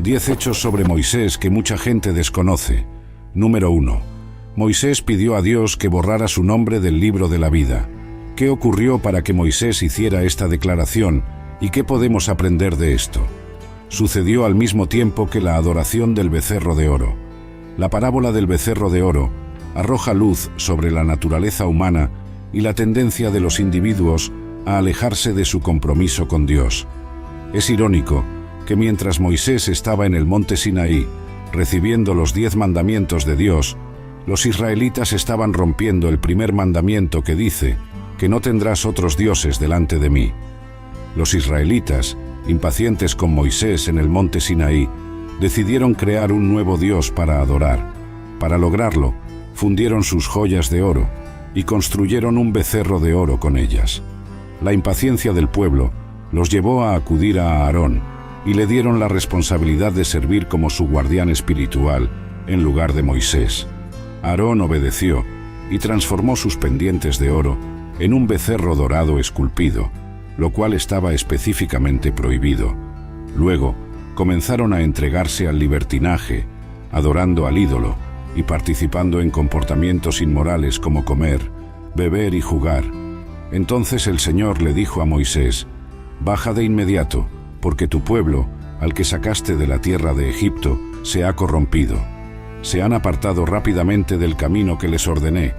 10 hechos sobre Moisés que mucha gente desconoce. Número 1. Moisés pidió a Dios que borrara su nombre del libro de la vida. ¿Qué ocurrió para que Moisés hiciera esta declaración y qué podemos aprender de esto? Sucedió al mismo tiempo que la adoración del becerro de oro. La parábola del becerro de oro arroja luz sobre la naturaleza humana y la tendencia de los individuos a alejarse de su compromiso con Dios. Es irónico que mientras Moisés estaba en el monte Sinaí, recibiendo los 10 mandamientos de Dios, los israelitas estaban rompiendo el primer mandamiento que dice que no tendrás otros dioses delante de mí. Los israelitas, impacientes con Moisés en el monte Sinaí, decidieron crear un nuevo Dios para adorar. Para lograrlo, fundieron sus joyas de oro y construyeron un becerro de oro con ellas. La impaciencia del pueblo los llevó a acudir a Aarón y le dieron la responsabilidad de servir como su guardián espiritual en lugar de Moisés. Aarón obedeció y transformó sus pendientes de oro en un becerro dorado esculpido, lo cual estaba específicamente prohibido. Luego, comenzaron a entregarse al libertinaje, adorando al ídolo y participando en comportamientos inmorales como comer, beber y jugar. Entonces el Señor le dijo a Moisés: «Baja de inmediato, porque tu pueblo, al que sacaste de la tierra de Egipto, se ha corrompido. Se han apartado rápidamente del camino que les ordené.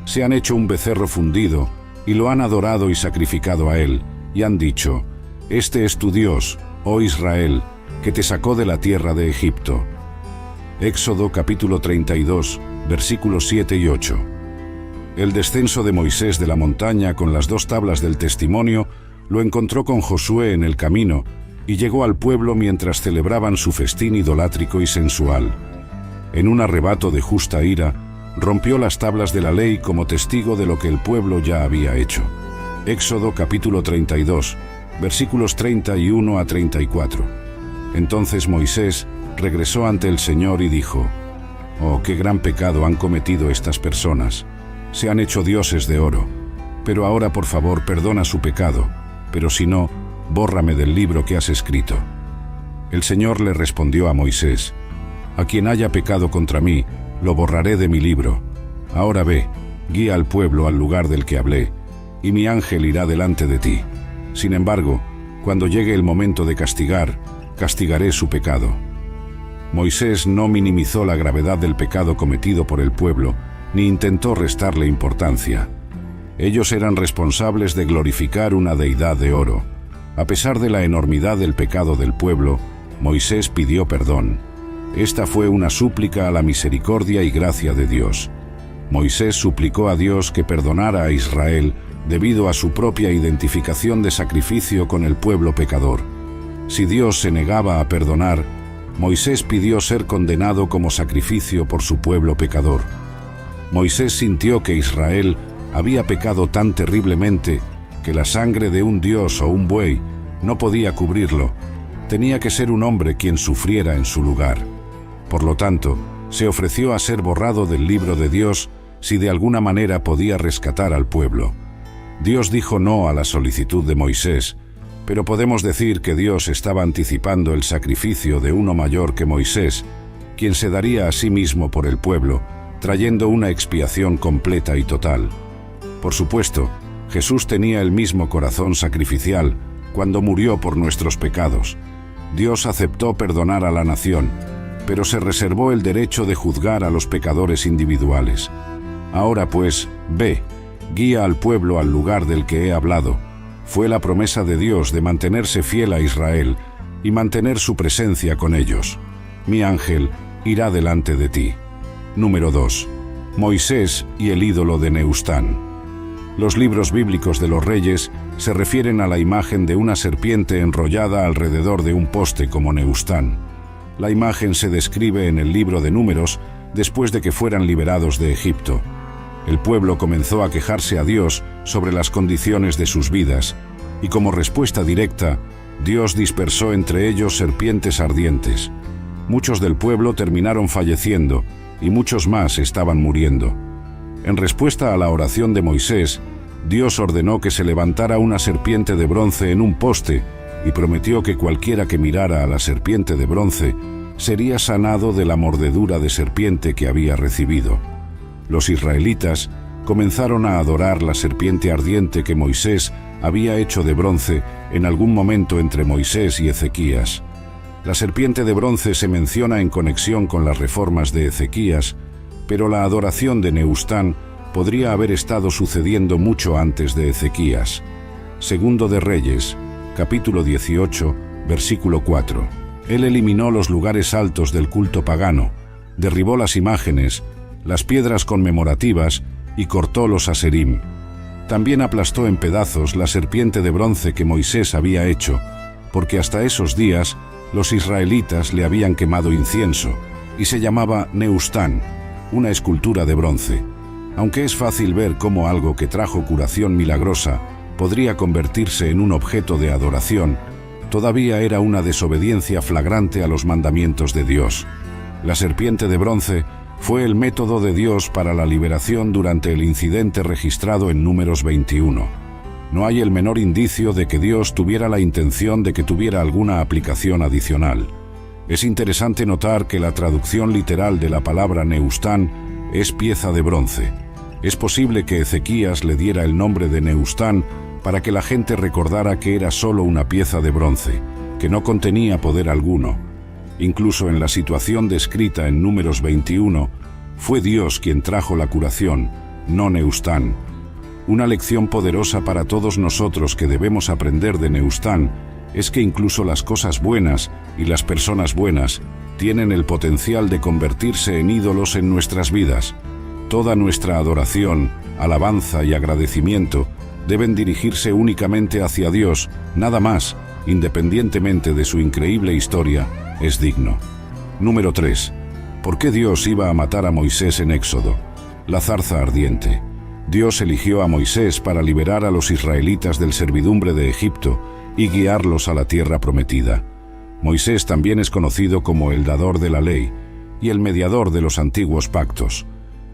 Se han hecho un becerro fundido y lo han adorado y sacrificado a él, y han dicho: Este es tu Dios, oh Israel, que te sacó de la tierra de Egipto». Éxodo capítulo 32, versículos 7 y 8. El descenso de Moisés de la montaña con las 2 tablas del testimonio lo encontró con Josué en el camino y llegó al pueblo mientras celebraban su festín idolátrico y sensual. En un arrebato de justa ira, rompió las tablas de la ley como testigo de lo que el pueblo ya había hecho. Éxodo capítulo 32, versículos 31 a 34. Entonces Moisés regresó ante el Señor y dijo: «Oh, qué gran pecado han cometido estas personas. Se han hecho dioses de oro. Pero ahora, por favor, perdona su pecado, pero si no, bórrame del libro que has escrito». El Señor le respondió a Moisés: «A quien haya pecado contra mí, lo borraré de mi libro. Ahora ve, guía al pueblo al lugar del que hablé, y mi ángel irá delante de ti. Sin embargo, cuando llegue el momento de castigar, castigaré su pecado». Moisés no minimizó la gravedad del pecado cometido por el pueblo, ni intentó restarle importancia. Ellos eran responsables de glorificar una deidad de oro. A pesar de la enormidad del pecado del pueblo, Moisés pidió perdón. Esta fue una súplica a la misericordia y gracia de Dios. Moisés suplicó a Dios que perdonara a Israel debido a su propia identificación de sacrificio con el pueblo pecador. Si Dios se negaba a perdonar, Moisés pidió ser condenado como sacrificio por su pueblo pecador. Moisés sintió que Israel había pecado tan terriblemente que la sangre de un dios o un buey no podía cubrirlo. Tenía que ser un hombre quien sufriera en su lugar. Por lo tanto, se ofreció a ser borrado del libro de Dios si de alguna manera podía rescatar al pueblo. Dios dijo no a la solicitud de Moisés, pero podemos decir que Dios estaba anticipando el sacrificio de uno mayor que Moisés, quien se daría a sí mismo por el pueblo, trayendo una expiación completa y total. Por supuesto, Jesús tenía el mismo corazón sacrificial cuando murió por nuestros pecados. Dios aceptó perdonar a la nación, pero se reservó el derecho de juzgar a los pecadores individuales. Ahora pues, ve, guía al pueblo al lugar del que he hablado. Fue la promesa de Dios de mantenerse fiel a Israel y mantener su presencia con ellos. Mi ángel irá delante de ti. Número 2. Moisés y el ídolo de Nehushtan. Los libros bíblicos de los reyes se refieren a la imagen de una serpiente enrollada alrededor de un poste como Nehushtan. La imagen se describe en el libro de Números después de que fueran liberados de Egipto. El pueblo comenzó a quejarse a Dios sobre las condiciones de sus vidas, y como respuesta directa, Dios dispersó entre ellos serpientes ardientes. Muchos del pueblo terminaron falleciendo, y muchos más estaban muriendo. En respuesta a la oración de Moisés, Dios ordenó que se levantara una serpiente de bronce en un poste y prometió que cualquiera que mirara a la serpiente de bronce sería sanado de la mordedura de serpiente que había recibido. Los israelitas comenzaron a adorar la serpiente ardiente que Moisés había hecho de bronce en algún momento entre Moisés y Ezequías. La serpiente de bronce se menciona en conexión con las reformas de Ezequías, pero la adoración de Nehushtan podría haber estado sucediendo mucho antes de Ezequías. Segundo de Reyes, capítulo 18, versículo 4. Él eliminó los lugares altos del culto pagano, derribó las imágenes, las piedras conmemorativas y cortó los aserim. También aplastó en pedazos la serpiente de bronce que Moisés había hecho, porque hasta esos días los israelitas le habían quemado incienso, y se llamaba Nehushtan, una escultura de bronce. Aunque es fácil ver cómo algo que trajo curación milagrosa podría convertirse en un objeto de adoración, todavía era una desobediencia flagrante a los mandamientos de Dios. La serpiente de bronce fue el método de Dios para la liberación durante el incidente registrado en Números 21. No hay el menor indicio de que Dios tuviera la intención de que tuviera alguna aplicación adicional. Es interesante notar que la traducción literal de la palabra Nehushtan es pieza de bronce. Es posible que Ezequías le diera el nombre de Nehushtan para que la gente recordara que era solo una pieza de bronce, que no contenía poder alguno. Incluso en la situación descrita en Números 21, fue Dios quien trajo la curación, no Nehushtan. Una lección poderosa para todos nosotros que debemos aprender de Nehushtan es que incluso las cosas buenas y las personas buenas tienen el potencial de convertirse en ídolos en nuestras vidas. Toda nuestra adoración, alabanza y agradecimiento deben dirigirse únicamente hacia Dios, nada más, independientemente de su increíble historia, es digno. Número 3. ¿Por qué Dios iba a matar a Moisés en Éxodo? La zarza ardiente. Dios eligió a Moisés para liberar a los israelitas del servidumbre de Egipto y guiarlos a la tierra prometida. Moisés también es conocido como el dador de la ley y el mediador de los antiguos pactos.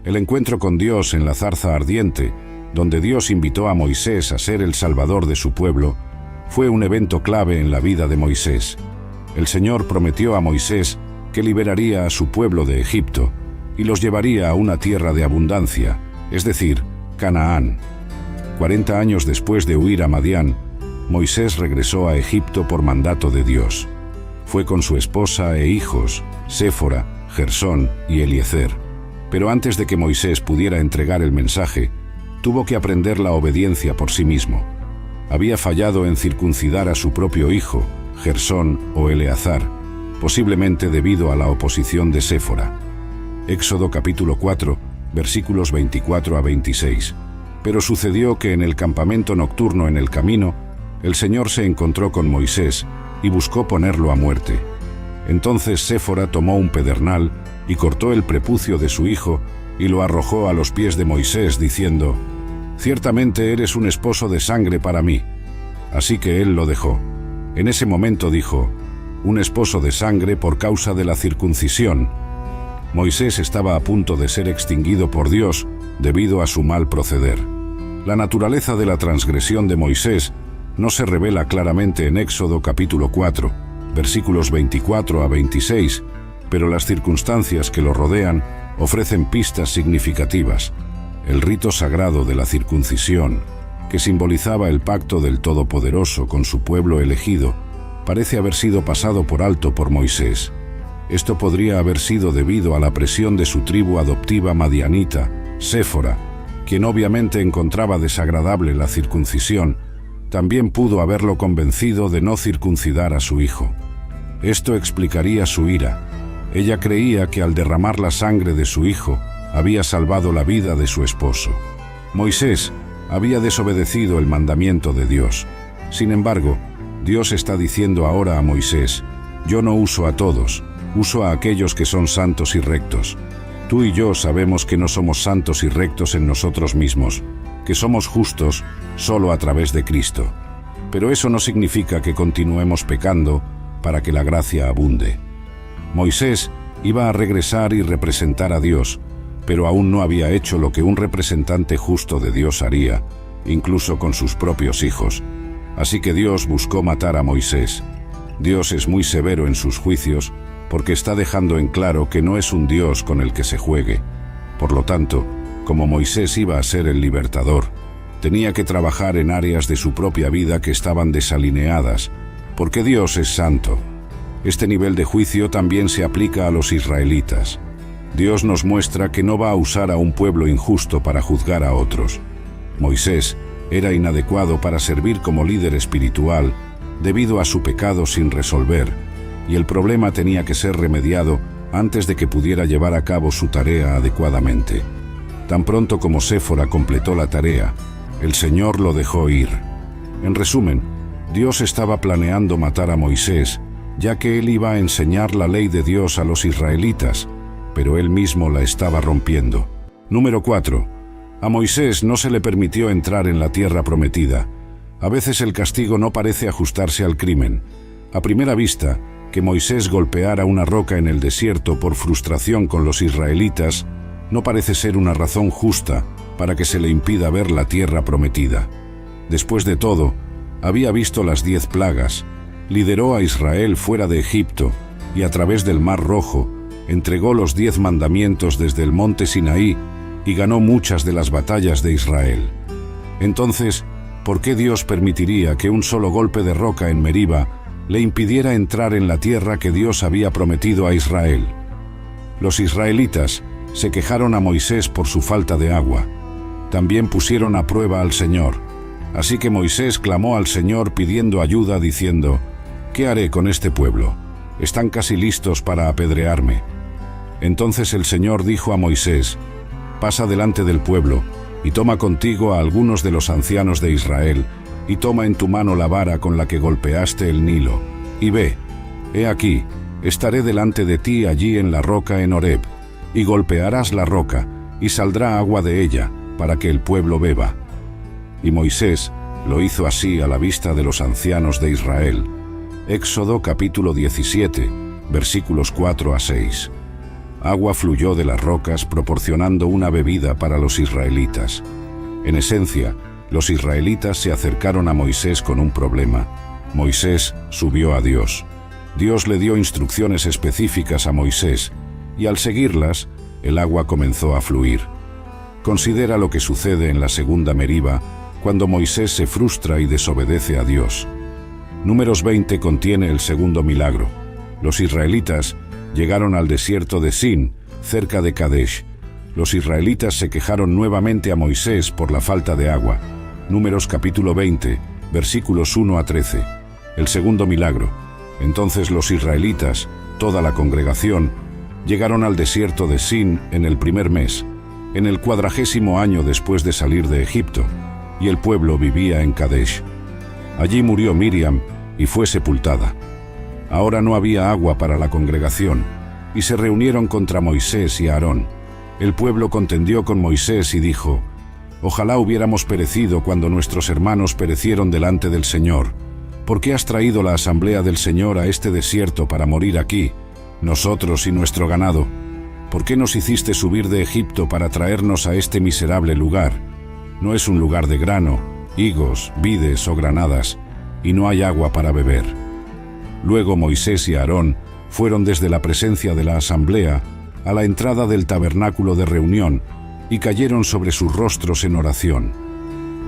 El encuentro con Dios en la zarza ardiente, donde Dios invitó a Moisés a ser el salvador de su pueblo, fue un evento clave en la vida de Moisés. El Señor prometió a Moisés que liberaría a su pueblo de Egipto y los llevaría a una tierra de abundancia, es decir, Canaán. 40 años después de huir a Madián, Moisés regresó a Egipto por mandato de Dios. Fue con su esposa e hijos, Séfora, Gersón y Eliezer. Pero antes de que Moisés pudiera entregar el mensaje, tuvo que aprender la obediencia por sí mismo. Había fallado en circuncidar a su propio hijo, Gersón o Eleazar, posiblemente debido a la oposición de Séfora. Éxodo capítulo 4, versículos 24 a 26. Pero sucedió que en el campamento nocturno en el camino, el Señor se encontró con Moisés y buscó ponerlo a muerte. Entonces Séfora tomó un pedernal y cortó el prepucio de su hijo y lo arrojó a los pies de Moisés, diciendo: «Ciertamente eres un esposo de sangre para mí». Así que él lo dejó. En ese momento dijo: «Un esposo de sangre por causa de la circuncisión». Moisés estaba a punto de ser extinguido por Dios debido a su mal proceder. La naturaleza de la transgresión de Moisés no se revela claramente en Éxodo capítulo 4, versículos 24 a 26, pero las circunstancias que lo rodean ofrecen pistas significativas. El rito sagrado de la circuncisión, que simbolizaba el pacto del Todopoderoso con su pueblo elegido, parece haber sido pasado por alto por Moisés. Esto podría haber sido debido a la presión de su tribu adoptiva madianita, Séfora, quien obviamente encontraba desagradable la circuncisión. También pudo haberlo convencido de no circuncidar a su hijo. Esto explicaría su ira. Ella creía que al derramar la sangre de su hijo, había salvado la vida de su esposo. Moisés había desobedecido el mandamiento de Dios. Sin embargo, Dios está diciendo ahora a Moisés: «Yo no uso a todos, uso a aquellos que son santos y rectos». Tú y yo sabemos que no somos santos y rectos en nosotros mismos, que somos justos solo a través de Cristo. Pero eso no significa que continuemos pecando para que la gracia abunde. Moisés iba a regresar y representar a Dios, pero aún no había hecho lo que un representante justo de Dios haría, incluso con sus propios hijos. Así que Dios buscó matar a Moisés. Dios es muy severo en sus juicios porque está dejando en claro que no es un Dios con el que se juegue. Por lo tanto, como Moisés iba a ser el libertador, tenía que trabajar en áreas de su propia vida que estaban desalineadas, porque Dios es santo. Este nivel de juicio también se aplica a los israelitas. Dios nos muestra que no va a usar a un pueblo injusto para juzgar a otros. Moisés era inadecuado para servir como líder espiritual debido a su pecado sin resolver, y el problema tenía que ser remediado antes de que pudiera llevar a cabo su tarea adecuadamente. Tan pronto como Séfora completó la tarea, el Señor lo dejó ir. En resumen, Dios estaba planeando matar a Moisés, ya que él iba a enseñar la ley de Dios a los israelitas, pero él mismo la estaba rompiendo. Número 4. A Moisés no se le permitió entrar en la tierra prometida. A veces el castigo no parece ajustarse al crimen. A primera vista, que Moisés golpeara una roca en el desierto por frustración con los israelitas no parece ser una razón justa para que se le impida ver la tierra prometida. Después de todo, había visto las 10 plagas, lideró a Israel fuera de Egipto y a través del Mar Rojo, entregó los 10 mandamientos desde el monte Sinaí y ganó muchas de las batallas de Israel. Entonces, ¿por qué Dios permitiría que un solo golpe de roca en Meriba le impidiera entrar en la tierra que Dios había prometido a Israel? Los israelitas se quejaron a Moisés por su falta de agua. También pusieron a prueba al Señor. Así que Moisés clamó al Señor pidiendo ayuda, diciendo: ¿qué haré con este pueblo? Están casi listos para apedrearme. Entonces el Señor dijo a Moisés: pasa delante del pueblo, y toma contigo a algunos de los ancianos de Israel, y toma en tu mano la vara con la que golpeaste el Nilo, y ve, he aquí, estaré delante de ti allí en la roca en Horeb, y golpearás la roca, y saldrá agua de ella, para que el pueblo beba. Y Moisés lo hizo así a la vista de los ancianos de Israel. Éxodo capítulo 17, versículos 4 a 6. Agua fluyó de las rocas proporcionando una bebida para los israelitas. En esencia, los israelitas se acercaron a Moisés con un problema. Moisés subió a Dios. Dios le dio instrucciones específicas a Moisés, y al seguirlas, el agua comenzó a fluir. Considera lo que sucede en la segunda Meriba, cuando Moisés se frustra y desobedece a Dios. Números 20 contiene el segundo milagro. Los israelitas llegaron al desierto de Sin, cerca de Kadesh. Los israelitas se quejaron nuevamente a Moisés por la falta de agua. Números capítulo 20, versículos 1 a 13. El segundo milagro. Entonces los israelitas, toda la congregación, llegaron al desierto de Sin en el primer mes, en el 40º año después de salir de Egipto, y el pueblo vivía en Kadesh. Allí murió Miriam y fue sepultada. Ahora no había agua para la congregación, y se reunieron contra Moisés y Aarón. El pueblo contendió con Moisés y dijo: ojalá hubiéramos perecido cuando nuestros hermanos perecieron delante del Señor. ¿Por qué has traído la asamblea del Señor a este desierto para morir aquí, nosotros y nuestro ganado? ¿Por qué nos hiciste subir de Egipto para traernos a este miserable lugar? No es un lugar de grano, higos, vides o granadas, y no hay agua para beber. Luego Moisés y Aarón fueron desde la presencia de la asamblea a la entrada del tabernáculo de reunión y cayeron sobre sus rostros en oración.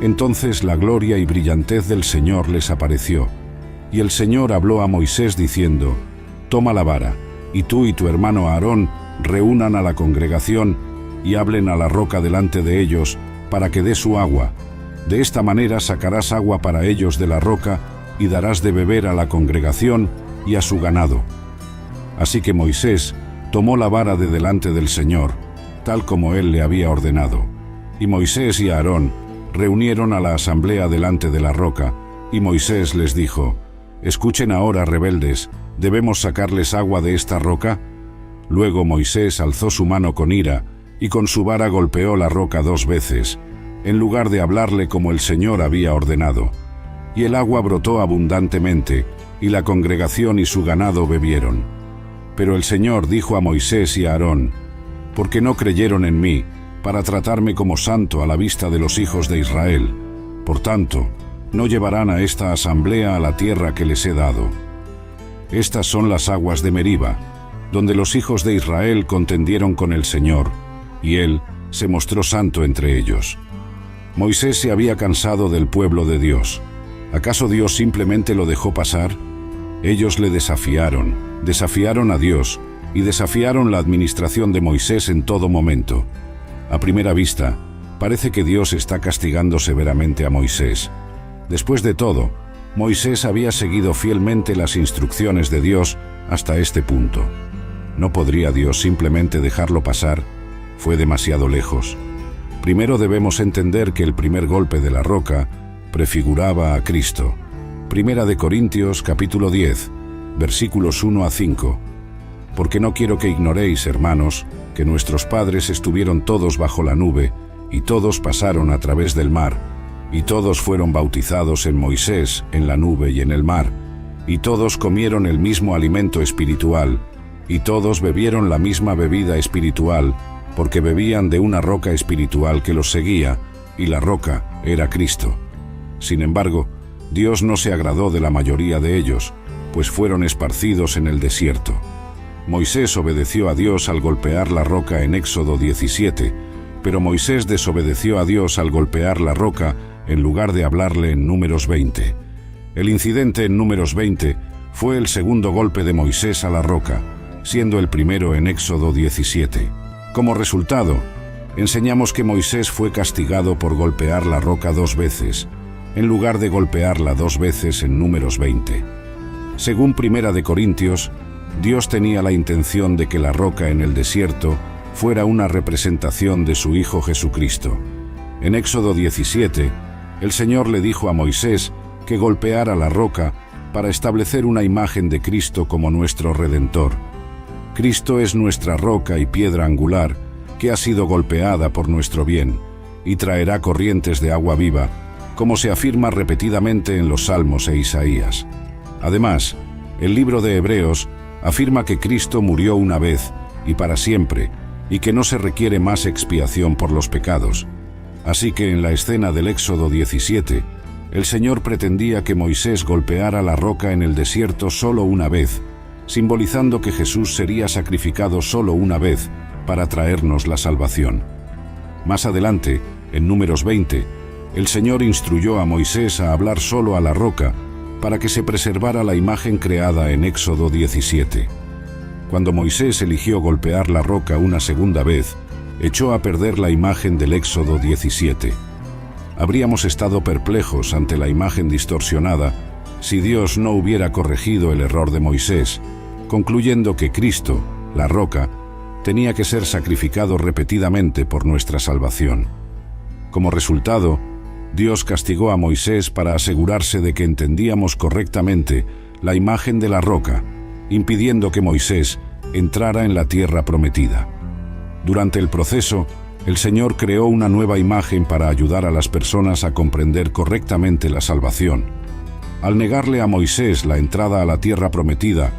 Entonces la gloria y brillantez del Señor les apareció, y el Señor habló a Moisés diciendo: toma la vara, y tú y tu hermano Aarón reúnan a la congregación y hablen a la roca delante de ellos para que dé su agua. De esta manera sacarás agua para ellos de la roca y darás de beber a la congregación y a su ganado. Así que Moisés tomó la vara de delante del Señor, tal como él le había ordenado. Y Moisés y Aarón reunieron a la asamblea delante de la roca, y Moisés les dijo: escuchen ahora, rebeldes, ¿debemos sacarles agua de esta roca? Luego Moisés alzó su mano con ira, y con su vara golpeó la roca 2 veces, en lugar de hablarle como el Señor había ordenado. Y el agua brotó abundantemente, y la congregación y su ganado bebieron. Pero el Señor dijo a Moisés y a Aarón: porque no creyeron en mí, para tratarme como santo a la vista de los hijos de Israel. Por tanto, no llevarán a esta asamblea a la tierra que les he dado. Estas son las aguas de Meriba, donde los hijos de Israel contendieron con el Señor, y Él se mostró santo entre ellos. Moisés se había cansado del pueblo de Dios. ¿Acaso Dios simplemente lo dejó pasar? Ellos le desafiaron a Dios y desafiaron la administración de Moisés en todo momento. A primera vista, parece que Dios está castigando severamente a Moisés. Después de todo, Moisés había seguido fielmente las instrucciones de Dios hasta este punto. ¿No podría Dios simplemente dejarlo pasar? Fue demasiado lejos. Primero debemos entender que el primer golpe de la roca prefiguraba a Cristo. Primera de Corintios, capítulo 10, versículos 1 a 5. Porque no quiero que ignoréis, hermanos, que nuestros padres estuvieron todos bajo la nube, y todos pasaron a través del mar, y todos fueron bautizados en Moisés, en la nube y en el mar, y todos comieron el mismo alimento espiritual, y todos bebieron la misma bebida espiritual, porque bebían de una roca espiritual que los seguía, y la roca era Cristo. Sin embargo, Dios no se agradó de la mayoría de ellos, pues fueron esparcidos en el desierto. Moisés obedeció a Dios al golpear la roca en Éxodo 17, pero Moisés desobedeció a Dios al golpear la roca en lugar de hablarle en Números 20. El incidente en Números 20 fue el segundo golpe de Moisés a la roca, siendo el primero en Éxodo 17. Como resultado, enseñamos que Moisés fue castigado por golpear la roca 2 veces, en lugar de golpearla 2 veces en Números 20. Según Primera de Corintios, Dios tenía la intención de que la roca en el desierto fuera una representación de su Hijo Jesucristo. En Éxodo 17, el Señor le dijo a Moisés que golpeara la roca para establecer una imagen de Cristo como nuestro Redentor. Cristo es nuestra roca y piedra angular, que ha sido golpeada por nuestro bien, y traerá corrientes de agua viva, como se afirma repetidamente en los Salmos e Isaías. Además, el libro de Hebreos afirma que Cristo murió una vez y para siempre, y que no se requiere más expiación por los pecados. Así que en la escena del Éxodo 17, el Señor pretendía que Moisés golpeara la roca en el desierto solo una vez, simbolizando que Jesús sería sacrificado solo una vez para traernos la salvación. Más adelante, en Números 20, el Señor instruyó a Moisés a hablar solo a la roca para que se preservara la imagen creada en Éxodo 17. Cuando Moisés eligió golpear la roca una segunda vez, echó a perder la imagen del Éxodo 17. Habríamos estado perplejos ante la imagen distorsionada si Dios no hubiera corregido el error de Moisés, concluyendo que Cristo, la roca, tenía que ser sacrificado repetidamente por nuestra salvación. Como resultado, Dios castigó a Moisés para asegurarse de que entendíamos correctamente la imagen de la roca, impidiendo que Moisés entrara en la tierra prometida. Durante el proceso, el Señor creó una nueva imagen para ayudar a las personas a comprender correctamente la salvación. Al negarle a Moisés la entrada a la tierra prometida,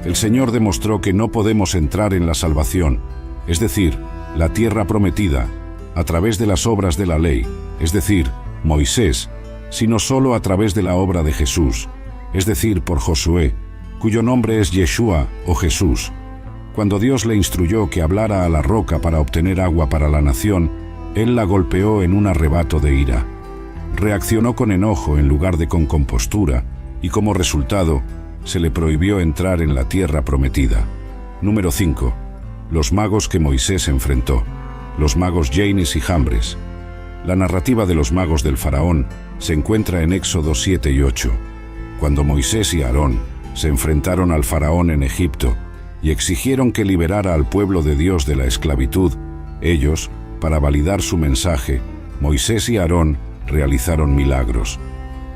el Señor demostró que no podemos entrar en la salvación, es decir, la tierra prometida, a través de las obras de la ley, es decir, Moisés, sino solo a través de la obra de Jesús, es decir, por Josué, cuyo nombre es Yeshua o Jesús. Cuando Dios le instruyó que hablara a la roca para obtener agua para la nación, él la golpeó en un arrebato de ira. Reaccionó con enojo en lugar de con compostura, y como resultado, se le prohibió entrar en la tierra prometida. Número 5. Los magos que Moisés enfrentó. Los magos Janes y Jambres. La narrativa de los magos del faraón se encuentra en Éxodo 7 y 8. Cuando Moisés y Aarón se enfrentaron al faraón en Egipto y exigieron que liberara al pueblo de Dios de la esclavitud, ellos, para validar su mensaje, Moisés y Aarón realizaron milagros.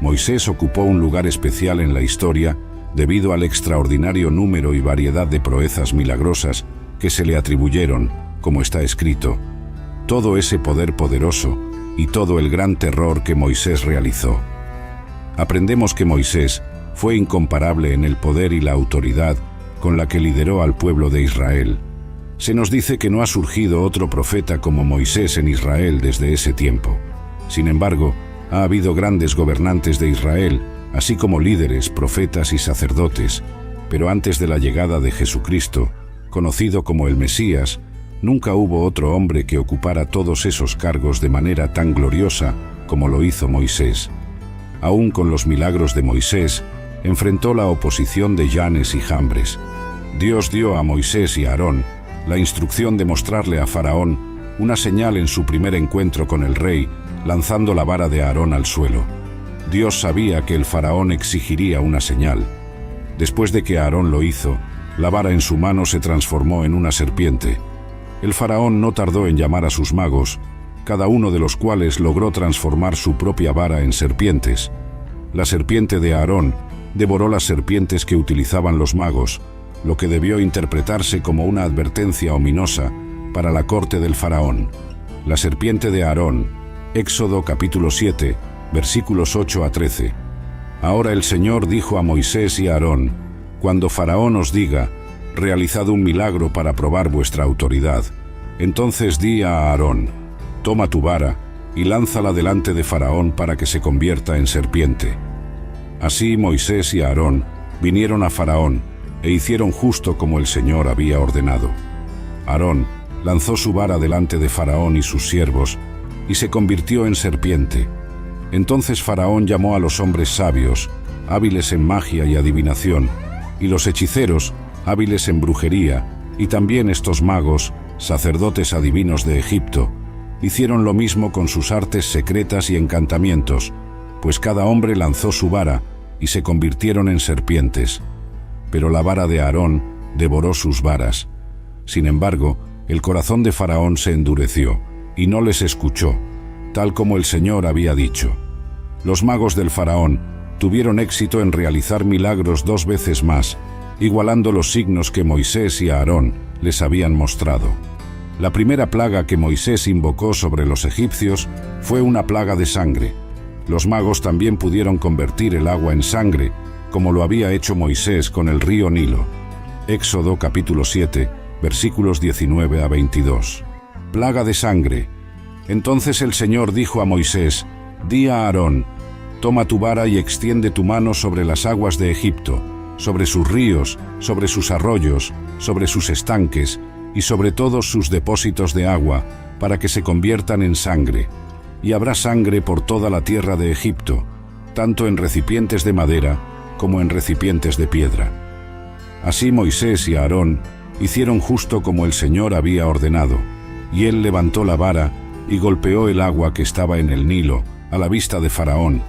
Moisés ocupó un lugar especial en la historia debido al extraordinario número y variedad de proezas milagrosas que se le atribuyeron, como está escrito, todo ese poder poderoso y todo el gran terror que Moisés realizó. Aprendemos que Moisés fue incomparable en el poder y la autoridad con la que lideró al pueblo de Israel. Se nos dice que no ha surgido otro profeta como Moisés en Israel desde ese tiempo. Sin embargo, Ha habido grandes gobernantes de Israel, así como líderes, profetas y sacerdotes, pero antes de la llegada de Jesucristo, conocido como el Mesías, nunca hubo otro hombre que ocupara todos esos cargos de manera tan gloriosa como lo hizo Moisés. Aún con los milagros de Moisés, enfrentó la oposición de Llanes y Jambres. Dios dio a Moisés y a Aarón la instrucción de mostrarle a Faraón una señal en su primer encuentro con el rey, lanzando la vara de Aarón al suelo. Dios sabía que el Faraón exigiría una señal. Después de que Aarón lo hizo, la vara en su mano se transformó en una serpiente. El Faraón no tardó en llamar a sus magos, cada uno de los cuales logró transformar su propia vara en serpientes. La serpiente de Aarón devoró las serpientes que utilizaban los magos, lo que debió interpretarse como una advertencia ominosa para la corte del Faraón. La serpiente de Aarón, Éxodo capítulo 7, versículos 8 a 13. Ahora el Señor dijo a Moisés y a Aarón: cuando Faraón os diga, realizad un milagro para probar vuestra autoridad, entonces di a Aarón: toma tu vara y lánzala delante de Faraón para que se convierta en serpiente. Así Moisés y Aarón vinieron a Faraón e hicieron justo como el Señor había ordenado. Aarón lanzó su vara delante de Faraón y sus siervos y se convirtió en serpiente. Entonces Faraón llamó a los hombres sabios, hábiles en magia y adivinación, y los hechiceros, hábiles en brujería, y también estos magos, sacerdotes adivinos de Egipto, hicieron lo mismo con sus artes secretas y encantamientos, pues cada hombre lanzó su vara y se convirtieron en serpientes. Pero la vara de Aarón devoró sus varas. Sin embargo, el corazón de Faraón se endureció y no les escuchó, tal como el Señor había dicho. Los magos del Faraón tuvieron éxito en realizar milagros 2 veces más, igualando los signos que Moisés y Aarón les habían mostrado. La primera plaga que Moisés invocó sobre los egipcios fue una plaga de sangre. Los magos también pudieron convertir el agua en sangre, como lo había hecho Moisés con el río Nilo. Éxodo capítulo 7, versículos 19 a 22. Plaga de sangre. Entonces el Señor dijo a Moisés: di a Aarón: toma tu vara y extiende tu mano sobre las aguas de Egipto, sobre sus ríos, sobre sus arroyos, sobre sus estanques y sobre todos sus depósitos de agua, para que se conviertan en sangre. Y habrá sangre por toda la tierra de Egipto, tanto en recipientes de madera como en recipientes de piedra. Así Moisés y Aarón hicieron justo como el Señor había ordenado, y él levantó la vara y golpeó el agua que estaba en el Nilo, a la vista de Faraón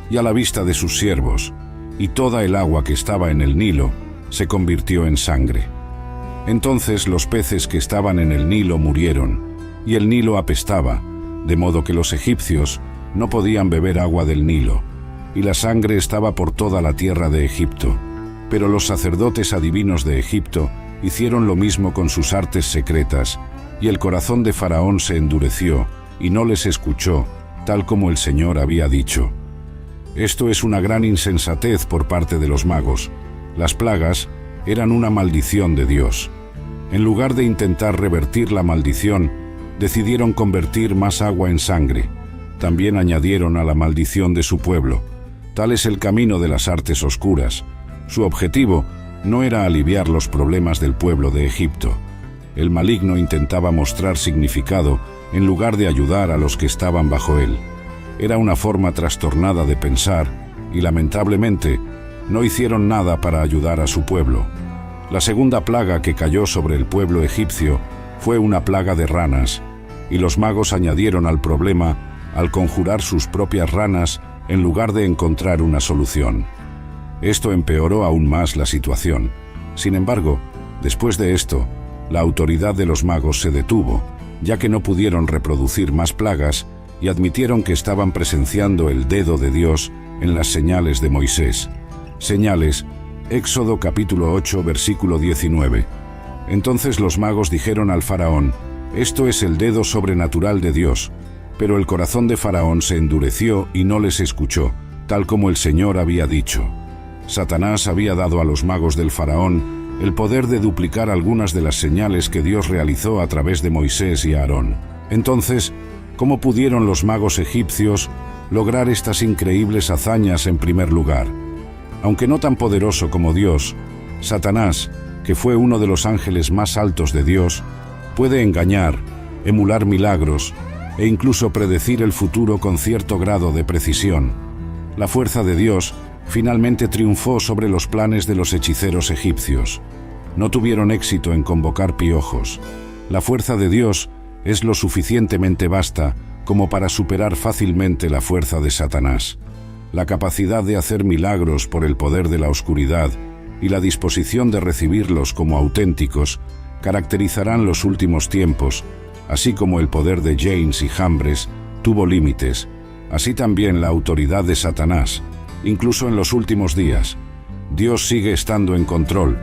y a la vista de sus siervos, y toda el agua que estaba en el Nilo se convirtió en sangre. Entonces los peces que estaban en el Nilo murieron, y el Nilo apestaba, de modo que los egipcios no podían beber agua del Nilo, y la sangre estaba por toda la tierra de Egipto. Pero los sacerdotes adivinos de Egipto hicieron lo mismo con sus artes secretas, y el corazón de Faraón se endureció, y no les escuchó, tal como el Señor había dicho. Esto es una gran insensatez por parte de los magos. Las plagas eran una maldición de Dios. En lugar de intentar revertir la maldición, decidieron convertir más agua en sangre. También añadieron a la maldición de su pueblo. Tal es el camino de las artes oscuras. Su objetivo no era aliviar los problemas del pueblo de Egipto. El maligno intentaba mostrar significado en lugar de ayudar a los que estaban bajo él. Era una forma trastornada de pensar y, lamentablemente, no hicieron nada para ayudar a su pueblo. La segunda plaga que cayó sobre el pueblo egipcio fue una plaga de ranas, y los magos añadieron al problema al conjurar sus propias ranas en lugar de encontrar una solución. Esto empeoró aún más la situación. Sin embargo, después de esto, la autoridad de los magos se detuvo, ya que no pudieron reproducir más plagas y admitieron que estaban presenciando el dedo de Dios en las señales de Moisés. Señales, Éxodo capítulo 8, versículo 19. Entonces los magos dijeron al Faraón: esto es el dedo sobrenatural de Dios. Pero el corazón de Faraón se endureció y no les escuchó, tal como el Señor había dicho. Satanás había dado a los magos del Faraón el poder de duplicar algunas de las señales que Dios realizó a través de Moisés y Aarón. Entonces, ¿cómo pudieron los magos egipcios lograr estas increíbles hazañas en primer lugar. Aunque no tan poderoso como Dios, Satanás, que fue uno de los ángeles más altos de Dios, puede engañar, emular milagros e incluso predecir el futuro con cierto grado de precisión. La fuerza de Dios finalmente triunfó sobre los planes de los hechiceros egipcios. No tuvieron éxito en convocar piojos. La fuerza de Dios es lo suficientemente vasta como para superar fácilmente la fuerza de Satanás. La capacidad de hacer milagros por el poder de la oscuridad y la disposición de recibirlos como auténticos caracterizarán los últimos tiempos, así como el poder de Janes y Jambres tuvo límites, así también la autoridad de Satanás, incluso en los últimos días. Dios sigue estando en control.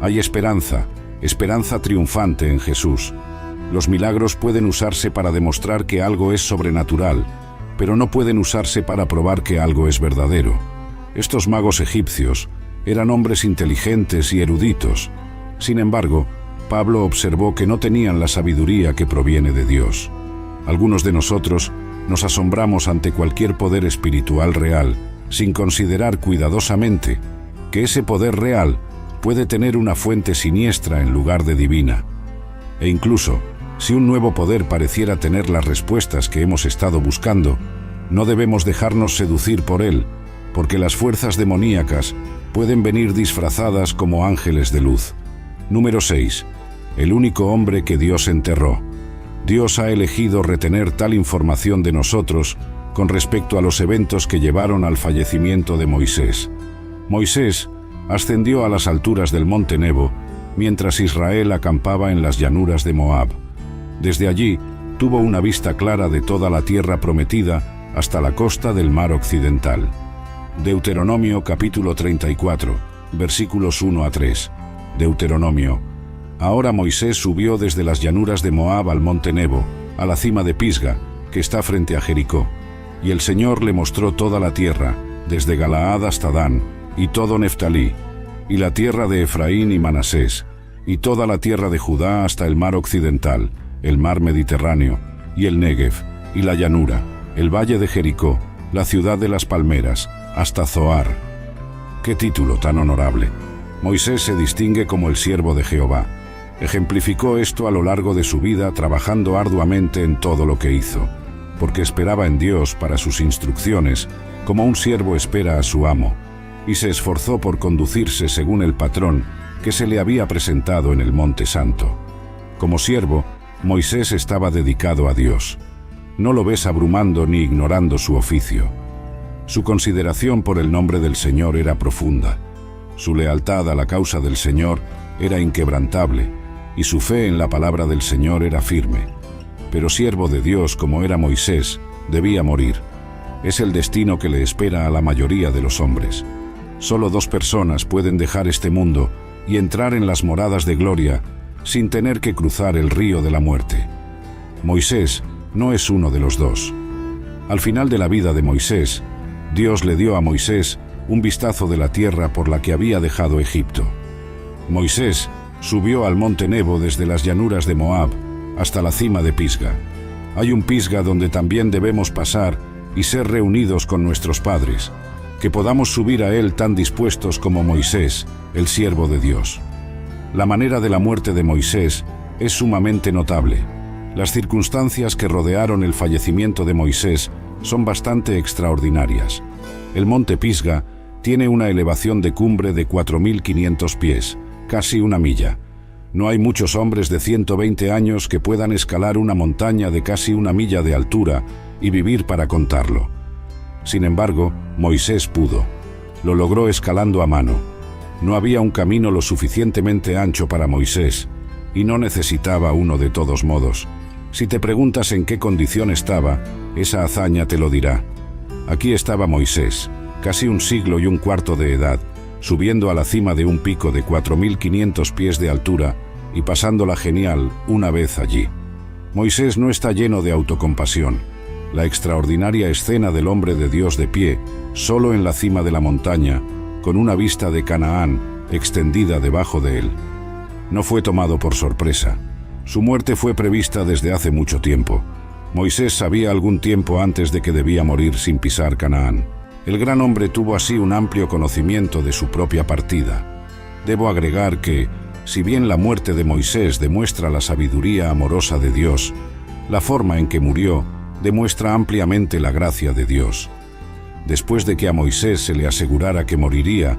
Hay esperanza triunfante en Jesús. Los milagros pueden usarse para demostrar que algo es sobrenatural, pero no pueden usarse para probar que algo es verdadero. Estos magos egipcios eran hombres inteligentes y eruditos. Sin embargo, Pablo observó que no tenían la sabiduría que proviene de Dios. Algunos de nosotros nos asombramos ante cualquier poder espiritual real, sin considerar cuidadosamente que ese poder real puede tener una fuente siniestra en lugar de divina. E incluso, si un nuevo poder pareciera tener las respuestas que hemos estado buscando, no debemos dejarnos seducir por él, porque las fuerzas demoníacas pueden venir disfrazadas como ángeles de luz. Número 6. El único hombre que Dios enterró. Dios ha elegido retener tal información de nosotros con respecto a los eventos que llevaron al fallecimiento de Moisés. Moisés ascendió a las alturas del monte Nebo, mientras Israel acampaba en las llanuras de Moab. Desde allí, tuvo una vista clara de toda la tierra prometida hasta la costa del mar occidental. Deuteronomio capítulo 34, versículos 1 a 3. Deuteronomio. Ahora Moisés subió desde las llanuras de Moab al monte Nebo, a la cima de Pisga, que está frente a Jericó. Y el Señor le mostró toda la tierra, desde Galaad hasta Dan, y todo Neftalí, y la tierra de Efraín y Manasés, y toda la tierra de Judá hasta el mar occidental, el mar Mediterráneo, y el Negev, y la llanura, el valle de Jericó, la ciudad de las palmeras, hasta Zoar. ¡Qué título tan honorable! Moisés se distingue como el siervo de Jehová. Ejemplificó esto a lo largo de su vida trabajando arduamente en todo lo que hizo, porque esperaba en Dios para sus instrucciones, como un siervo espera a su amo, y se esforzó por conducirse según el patrón que se le había presentado en el Monte Santo. Como siervo, Moisés estaba dedicado a Dios. No lo ves abrumando ni ignorando su oficio. Su consideración por el nombre del Señor era profunda. Su lealtad a la causa del Señor era inquebrantable, y su fe en la palabra del Señor era firme. Pero siervo de Dios como era Moisés, debía morir. Es el destino que le espera a la mayoría de los hombres. Solo 2 personas pueden dejar este mundo y entrar en las moradas de gloria sin tener que cruzar el río de la muerte. Moisés no es uno de los 2. Al final de la vida de Moisés, Dios le dio a Moisés un vistazo de la tierra por la que había dejado Egipto. Moisés subió al monte Nebo desde las llanuras de Moab hasta la cima de Pisga. Hay un Pisga donde también debemos pasar y ser reunidos con nuestros padres, que podamos subir a él tan dispuestos como Moisés, el siervo de Dios. La manera de la muerte de Moisés es sumamente notable. Las circunstancias que rodearon el fallecimiento de Moisés son bastante extraordinarias. El monte Pisga tiene una elevación de cumbre de 4.500 pies, casi una milla. No hay muchos hombres de 120 años que puedan escalar una montaña de casi una milla de altura y vivir para contarlo. Sin embargo, Moisés pudo. Lo logró escalando a mano. No había un camino lo suficientemente ancho para Moisés, y no necesitaba uno de todos modos. Si te preguntas en qué condición estaba, esa hazaña te lo dirá. Aquí estaba Moisés, casi 1 siglo y 1/4 de edad, subiendo a la cima de un pico de 4.500 pies de altura y pasándola genial una vez allí. Moisés no está lleno de autocompasión. La extraordinaria escena del hombre de Dios de pie, solo en la cima de la montaña, con una vista de Canaán extendida debajo de él. No fue tomado por sorpresa. Su muerte fue prevista desde hace mucho tiempo. Moisés sabía algún tiempo antes de que debía morir sin pisar Canaán. El gran hombre tuvo así un amplio conocimiento de su propia partida. Debo agregar que, si bien la muerte de Moisés demuestra la sabiduría amorosa de Dios, la forma en que murió demuestra ampliamente la gracia de Dios. Después de que a Moisés se le asegurara que moriría,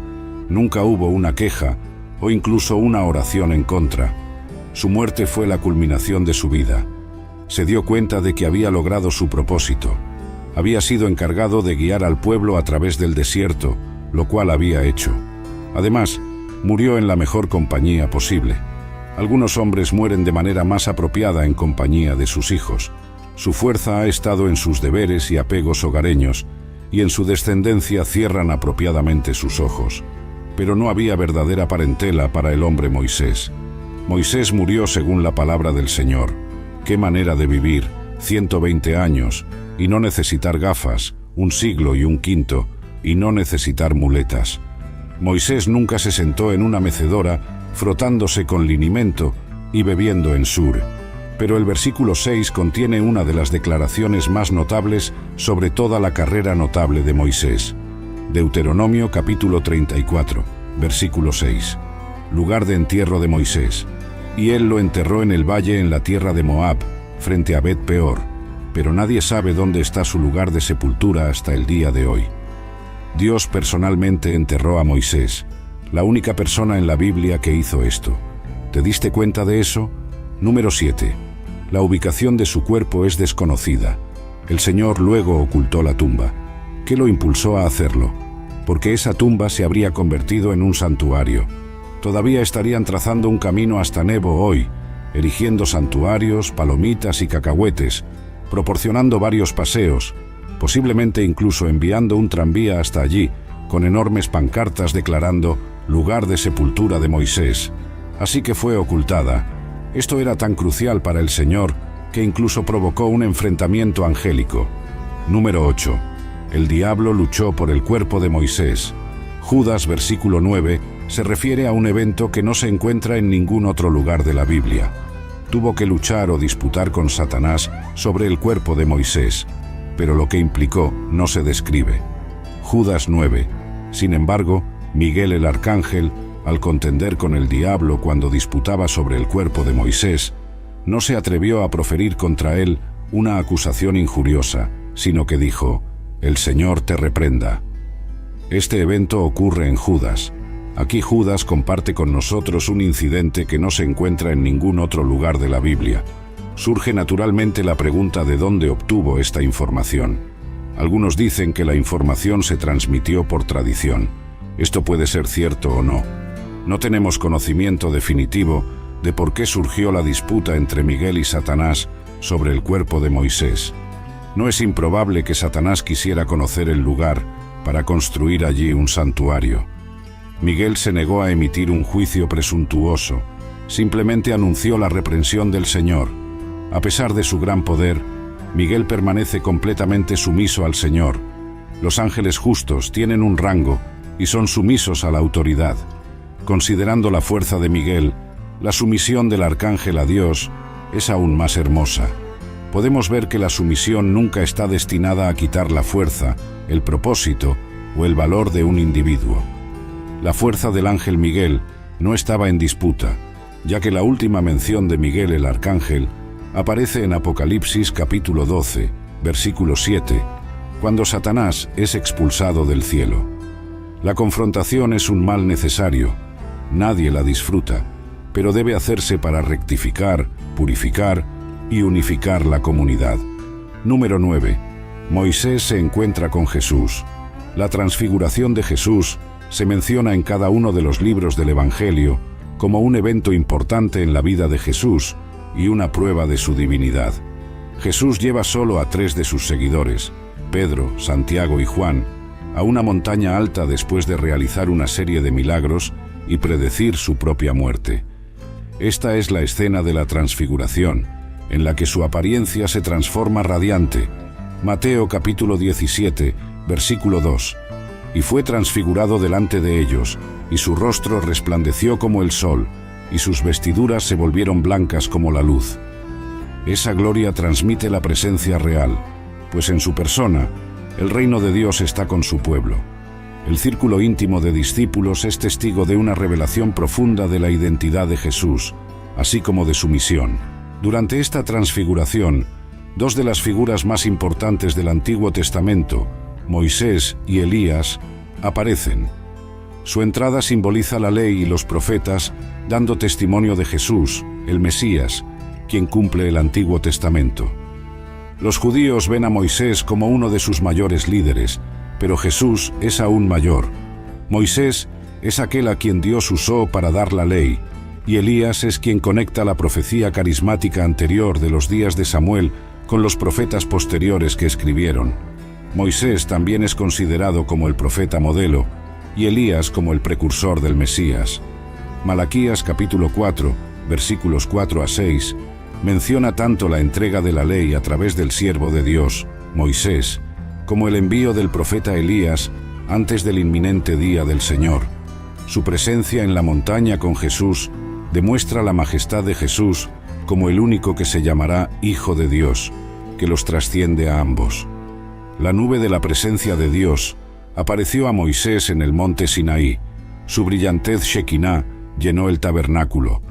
nunca hubo una queja o incluso una oración en contra. Su muerte fue la culminación de su vida. Se dio cuenta de que había logrado su propósito. Había sido encargado de guiar al pueblo a través del desierto, lo cual había hecho. Además, murió en la mejor compañía posible. Algunos hombres mueren de manera más apropiada en compañía de sus hijos. Su fuerza ha estado en sus deberes y apegos hogareños, y en su descendencia cierran apropiadamente sus ojos. Pero no había verdadera parentela para el hombre Moisés. Moisés murió según la palabra del Señor. Qué manera de vivir, 120 años, y no necesitar gafas, 1 siglo y 1 quinto, y no necesitar muletas. Moisés nunca se sentó en una mecedora, frotándose con linimento y bebiendo en Sur. Pero el versículo 6 contiene una de las declaraciones más notables sobre toda la carrera notable de Moisés. Deuteronomio capítulo 34, versículo 6. Lugar de entierro de Moisés. Y él lo enterró en el valle en la tierra de Moab, frente a Bet Peor, pero nadie sabe dónde está su lugar de sepultura hasta el día de hoy. Dios personalmente enterró a Moisés, la única persona en la Biblia que hizo esto. ¿Te diste cuenta de eso? Número 7. La ubicación de su cuerpo es desconocida. El Señor luego ocultó la tumba. ¿Qué lo impulsó a hacerlo? Porque esa tumba se habría convertido en un santuario. Todavía estarían trazando un camino hasta Nebo hoy, erigiendo santuarios, palomitas y cacahuetes, proporcionando varios paseos, posiblemente incluso enviando un tranvía hasta allí, con enormes pancartas declarando «Lugar de sepultura de Moisés». Así que fue ocultada. Esto era tan crucial para el Señor que incluso provocó un enfrentamiento angélico. Número 8. El diablo luchó por el cuerpo de Moisés. Judas, versículo 9, se refiere a un evento que no se encuentra en ningún otro lugar de la Biblia. Tuvo que luchar o disputar con Satanás sobre el cuerpo de Moisés, pero lo que implicó no se describe. Judas 9. Sin embargo, Miguel el arcángel, al contender con el diablo cuando disputaba sobre el cuerpo de Moisés, no se atrevió a proferir contra él una acusación injuriosa, sino que dijo: «El Señor te reprenda». Este evento ocurre en Judas. Aquí Judas comparte con nosotros un incidente que no se encuentra en ningún otro lugar de la Biblia. Surge naturalmente la pregunta de dónde obtuvo esta información. Algunos dicen que la información se transmitió por tradición. Esto puede ser cierto o no. No tenemos conocimiento definitivo de por qué surgió la disputa entre Miguel y Satanás sobre el cuerpo de Moisés. No es improbable que Satanás quisiera conocer el lugar para construir allí un santuario. Miguel se negó a emitir un juicio presuntuoso, simplemente anunció la reprensión del Señor. A pesar de su gran poder, Miguel permanece completamente sumiso al Señor. Los ángeles justos tienen un rango y son sumisos a la autoridad. Considerando la fuerza de Miguel, la sumisión del arcángel a Dios es aún más hermosa. Podemos ver que la sumisión nunca está destinada a quitar la fuerza, el propósito o el valor de un individuo. La fuerza del ángel Miguel no estaba en disputa, ya que la última mención de Miguel el arcángel aparece en Apocalipsis capítulo 12, versículo 7, cuando Satanás es expulsado del cielo. La confrontación es un mal necesario. Nadie la disfruta, pero debe hacerse para rectificar, purificar y unificar la comunidad. Número 9. Moisés se encuentra con Jesús. La transfiguración de Jesús se menciona en cada uno de los libros del Evangelio como un evento importante en la vida de Jesús y una prueba de su divinidad. Jesús lleva solo a 3 de sus seguidores, Pedro, Santiago y Juan, a una montaña alta después de realizar una serie de milagros y predecir su propia muerte. Esta es la escena de la transfiguración, en la que su apariencia se transforma radiante. Mateo capítulo 17, versículo 2. Y fue transfigurado delante de ellos, y su rostro resplandeció como el sol, y sus vestiduras se volvieron blancas como la luz. Esa gloria transmite la presencia real, pues en su persona, el reino de Dios está con su pueblo. El círculo íntimo de discípulos es testigo de una revelación profunda de la identidad de Jesús, así como de su misión. Durante esta transfiguración, dos de las figuras más importantes del Antiguo Testamento, Moisés y Elías, aparecen. Su entrada simboliza la ley y los profetas, dando testimonio de Jesús, el Mesías, quien cumple el Antiguo Testamento. Los judíos ven a Moisés como uno de sus mayores líderes, pero Jesús es aún mayor. Moisés es aquel a quien Dios usó para dar la ley, y Elías es quien conecta la profecía carismática anterior de los días de Samuel con los profetas posteriores que escribieron. Moisés también es considerado como el profeta modelo, y Elías como el precursor del Mesías. Malaquías capítulo 4, versículos 4 a 6, menciona tanto la entrega de la ley a través del siervo de Dios, Moisés, como el envío del profeta Elías antes del inminente día del Señor. Su presencia en la montaña con Jesús demuestra la majestad de Jesús como el único que se llamará Hijo de Dios, que los trasciende a ambos. La nube de la presencia de Dios apareció a Moisés en el monte Sinaí. Su brillantez Shekinah llenó el tabernáculo.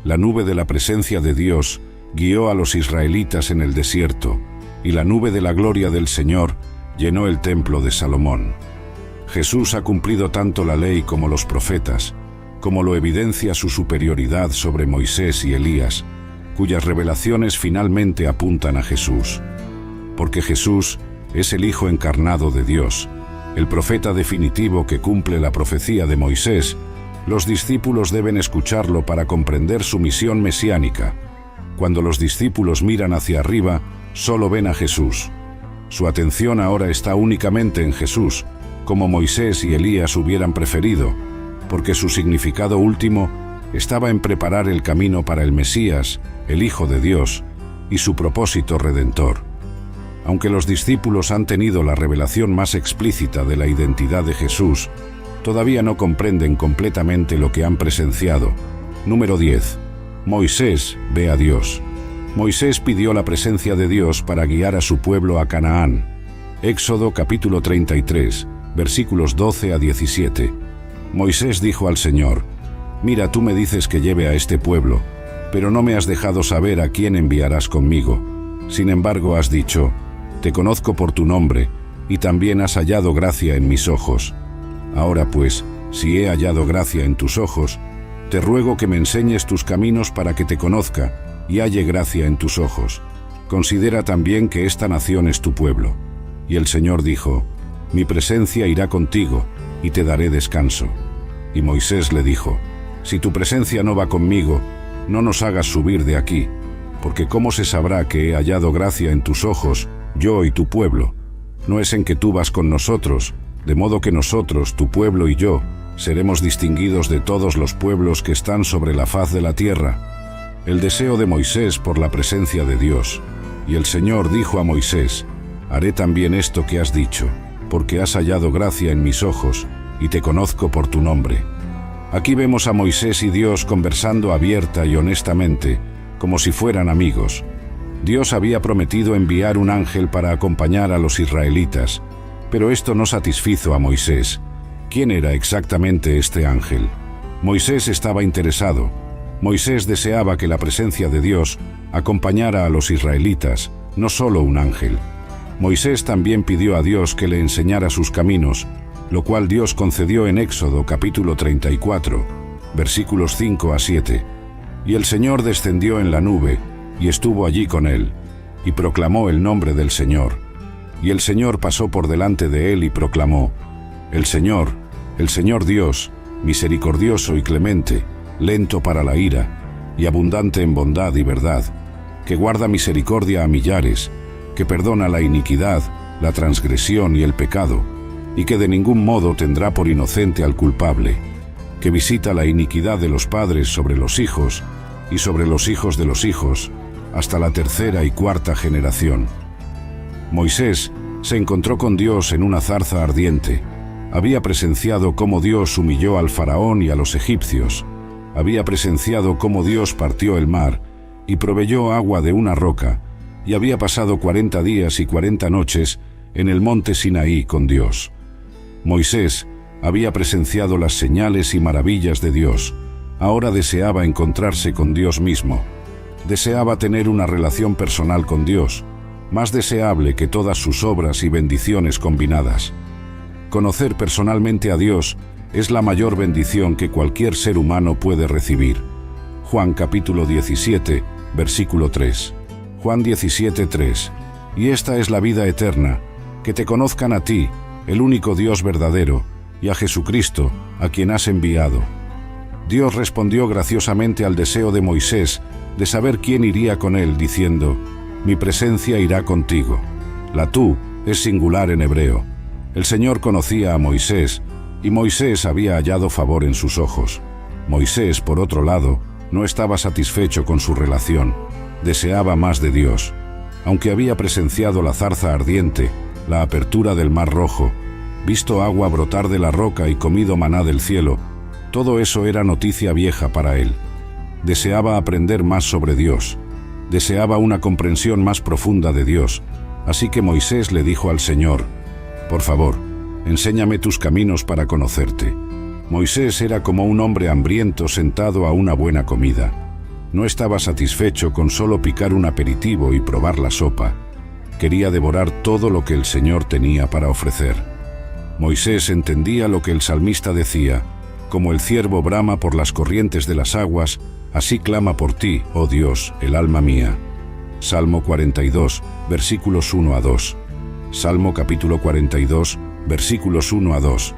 La nube de la presencia de Dios guió a los israelitas en el desierto, y la nube de la gloria del Señor llenó el templo de Salomón. Jesús ha cumplido tanto la ley como los profetas, como lo evidencia su superioridad sobre Moisés y Elías, cuyas revelaciones finalmente apuntan a Jesús. Porque Jesús es el Hijo encarnado de Dios, el profeta definitivo que cumple la profecía de Moisés, los discípulos deben escucharlo para comprender su misión mesiánica. Cuando los discípulos miran hacia arriba, solo ven a Jesús. Su atención ahora está únicamente en Jesús, como Moisés y Elías hubieran preferido, porque su significado último estaba en preparar el camino para el Mesías, el Hijo de Dios, y su propósito redentor. Aunque los discípulos han tenido la revelación más explícita de la identidad de Jesús, todavía no comprenden completamente lo que han presenciado. Número 10. Moisés ve a Dios. Moisés pidió la presencia de Dios para guiar a su pueblo a Canaán. Éxodo capítulo 33, versículos 12 a 17. Moisés dijo al Señor: «Mira, tú me dices que lleve a este pueblo, pero no me has dejado saber a quién enviarás conmigo. Sin embargo, has dicho: te conozco por tu nombre, y también has hallado gracia en mis ojos. Ahora pues, si he hallado gracia en tus ojos, te ruego que me enseñes tus caminos para que te conozca y halle gracia en tus ojos. Considera también que esta nación es tu pueblo». Y el Señor dijo: «Mi presencia irá contigo, y te daré descanso». Y Moisés le dijo: «Si tu presencia no va conmigo, no nos hagas subir de aquí, porque ¿cómo se sabrá que he hallado gracia en tus ojos, yo y tu pueblo? No es en que tú vas con nosotros, de modo que nosotros, tu pueblo y yo, seremos distinguidos de todos los pueblos que están sobre la faz de la tierra». El deseo de Moisés por la presencia de Dios. Y el Señor dijo a Moisés: «Haré también esto que has dicho, porque has hallado gracia en mis ojos, y te conozco por tu nombre». Aquí vemos a Moisés y Dios conversando abierta y honestamente, como si fueran amigos. Dios había prometido enviar un ángel para acompañar a los israelitas, pero esto no satisfizo a Moisés. ¿Quién era exactamente este ángel? Moisés estaba interesado. Moisés deseaba que la presencia de Dios acompañara a los israelitas, no solo un ángel. Moisés también pidió a Dios que le enseñara sus caminos, lo cual Dios concedió en Éxodo capítulo 34, versículos 5 a 7. Y el Señor descendió en la nube, y estuvo allí con él, y proclamó el nombre del Señor. Y el Señor pasó por delante de él y proclamó: el Señor Dios, misericordioso y clemente, lento para la ira, y abundante en bondad y verdad, que guarda misericordia a millares, que perdona la iniquidad, la transgresión y el pecado, y que de ningún modo tendrá por inocente al culpable, que visita la iniquidad de los padres sobre los hijos, y sobre los hijos de los hijos, hasta la tercera y cuarta generación». Moisés se encontró con Dios en una zarza ardiente. Había presenciado cómo Dios humilló al faraón y a los egipcios. Había presenciado cómo Dios partió el mar, y proveyó agua de una roca, y había pasado 40 días y 40 noches en el monte Sinaí con Dios. Moisés había presenciado las señales y maravillas de Dios. Ahora deseaba encontrarse con Dios mismo. Deseaba tener una relación personal con Dios, más deseable que todas sus obras y bendiciones combinadas. Conocer personalmente a Dios es la mayor bendición que cualquier ser humano puede recibir. Juan capítulo 17, versículo 3. Juan 17, 3. Y esta es la vida eterna, que te conozcan a ti, el único Dios verdadero, y a Jesucristo, a quien has enviado. Dios respondió graciosamente al deseo de Moisés de saber quién iría con él, diciendo: mi presencia irá contigo. La tú es singular en hebreo. El Señor conocía a Moisés, y Moisés había hallado favor en sus ojos. Moisés, por otro lado, no estaba satisfecho con su relación. Deseaba más de Dios. Aunque había presenciado la zarza ardiente, la apertura del Mar Rojo, visto agua brotar de la roca y comido maná del cielo, todo eso era noticia vieja para él. Deseaba aprender más sobre Dios. Deseaba una comprensión más profunda de Dios. Así que Moisés le dijo al Señor: por favor, enséñame tus caminos para conocerte. Moisés era como un hombre hambriento sentado a una buena comida. No estaba satisfecho con solo picar un aperitivo y probar la sopa. Quería devorar todo lo que el Señor tenía para ofrecer. Moisés entendía lo que el salmista decía: como el ciervo brama por las corrientes de las aguas, así clama por ti, oh Dios, el alma mía. Salmo 42, versículos 1 a 2. Salmo capítulo 42, versículos 1 a 2.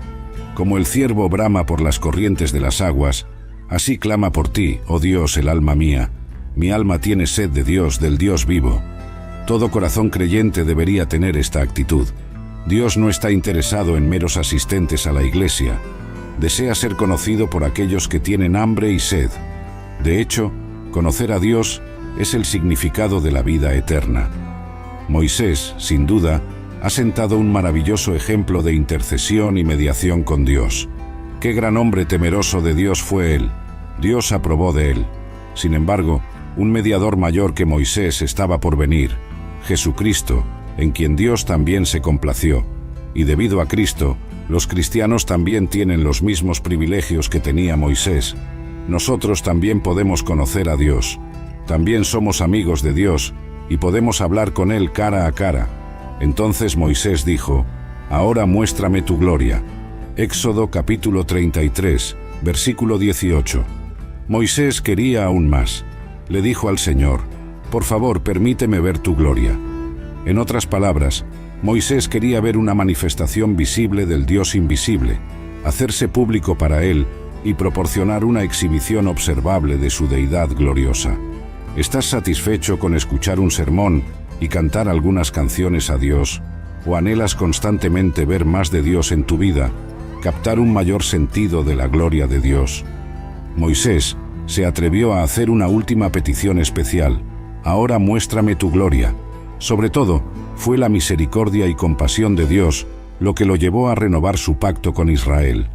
Como el ciervo brama por las corrientes de las aguas, así clama por ti, oh Dios, el alma mía. Mi alma tiene sed de Dios, del Dios vivo. Todo corazón creyente debería tener esta actitud. Dios no está interesado en meros asistentes a la iglesia. Desea ser conocido por aquellos que tienen hambre y sed. De hecho, conocer a Dios es el significado de la vida eterna. Moisés, sin duda, ha sentado un maravilloso ejemplo de intercesión y mediación con Dios. Qué gran hombre temeroso de Dios fue él. Dios aprobó de él. Sin embargo, un mediador mayor que Moisés estaba por venir, Jesucristo, en quien Dios también se complació. Y debido a Cristo, los cristianos también tienen los mismos privilegios que tenía Moisés. Nosotros también podemos conocer a Dios. También somos amigos de Dios y podemos hablar con Él cara a cara. Entonces Moisés dijo: ahora muéstrame tu gloria. Éxodo capítulo 33, versículo 18. Moisés quería aún más. Le dijo al Señor: por favor, permíteme ver tu gloria. En otras palabras, Moisés quería ver una manifestación visible del Dios invisible, hacerse público para él y proporcionar una exhibición observable de su deidad gloriosa. ¿Estás satisfecho con escuchar un sermón y cantar algunas canciones a Dios? ¿O anhelas constantemente ver más de Dios en tu vida, captar un mayor sentido de la gloria de Dios? Moisés se atrevió a hacer una última petición especial: ahora muéstrame tu gloria. Sobre todo, fue la misericordia y compasión de Dios lo que lo llevó a renovar su pacto con Israel.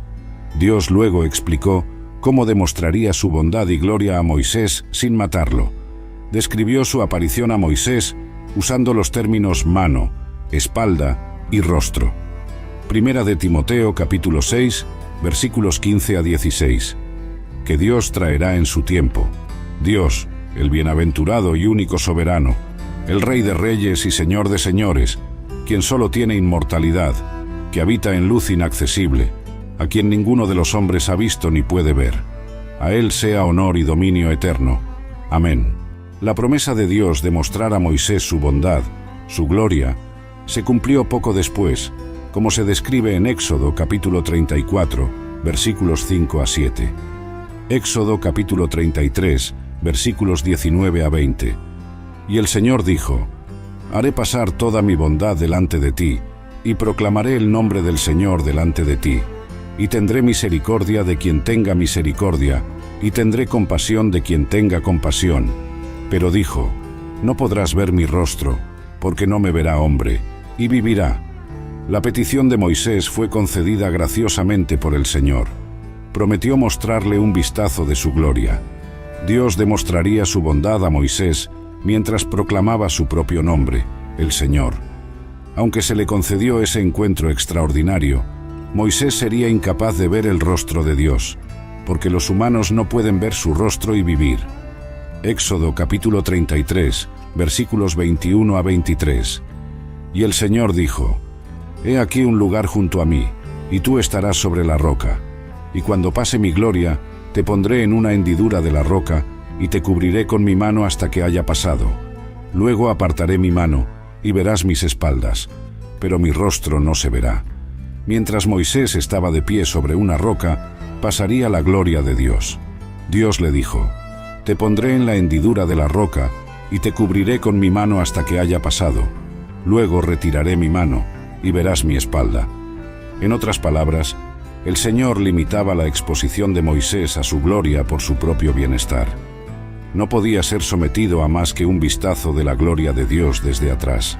Dios luego explicó cómo demostraría su bondad y gloria a Moisés sin matarlo. Describió su aparición a Moisés usando los términos mano, espalda y rostro. Primera de Timoteo capítulo 6, versículos 15 a 16. Que Dios traerá en su tiempo. Dios, el bienaventurado y único soberano, el Rey de reyes y Señor de señores, quien solo tiene inmortalidad, que habita en luz inaccesible, a quien ninguno de los hombres ha visto ni puede ver. A Él sea honor y dominio eterno. Amén. La promesa de Dios de mostrar a Moisés su bondad, su gloria, se cumplió poco después, como se describe en Éxodo capítulo 34, versículos 5 a 7. Éxodo capítulo 33, versículos 19 a 20. Y el Señor dijo: haré pasar toda mi bondad delante de ti, y proclamaré el nombre del Señor delante de ti. Y tendré misericordia de quien tenga misericordia, y tendré compasión de quien tenga compasión. Pero dijo: no podrás ver mi rostro, porque no me verá hombre, y vivirá. La petición de Moisés fue concedida graciosamente por el Señor. Prometió mostrarle un vistazo de su gloria. Dios demostraría su bondad a Moisés mientras proclamaba su propio nombre, el Señor. Aunque se le concedió ese encuentro extraordinario, Moisés sería incapaz de ver el rostro de Dios, porque los humanos no pueden ver su rostro y vivir. Éxodo capítulo 33, versículos 21 a 23. Y el Señor dijo: He aquí un lugar junto a mí, y tú estarás sobre la roca. Y cuando pase mi gloria, te pondré en una hendidura de la roca, y te cubriré con mi mano hasta que haya pasado. Luego apartaré mi mano, y verás mis espaldas, pero mi rostro no se verá. Mientras Moisés estaba de pie sobre una roca, pasaría la gloria de Dios. Dios le dijo: Te pondré en la hendidura de la roca, y te cubriré con mi mano hasta que haya pasado. Luego retiraré mi mano, y verás mi espalda. En otras palabras, el Señor limitaba la exposición de Moisés a su gloria por su propio bienestar. No podía ser sometido a más que un vistazo de la gloria de Dios desde atrás.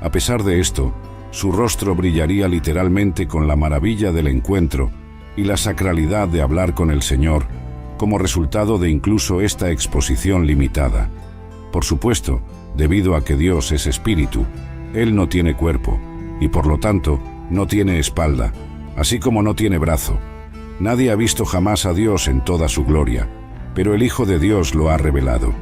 A pesar de esto, su rostro brillaría literalmente con la maravilla del encuentro y la sacralidad de hablar con el Señor, como resultado de incluso esta exposición limitada. Por supuesto, debido a que Dios es espíritu, Él no tiene cuerpo, y por lo tanto, no tiene espalda, así como no tiene brazo. Nadie ha visto jamás a Dios en toda su gloria, pero el Hijo de Dios lo ha revelado.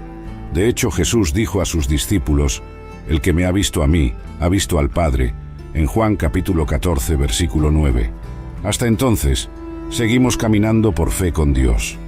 De hecho, Jesús dijo a sus discípulos: El que me ha visto a mí, ha visto al Padre, en Juan capítulo 14, versículo 9. Hasta entonces, seguimos caminando por fe con Dios.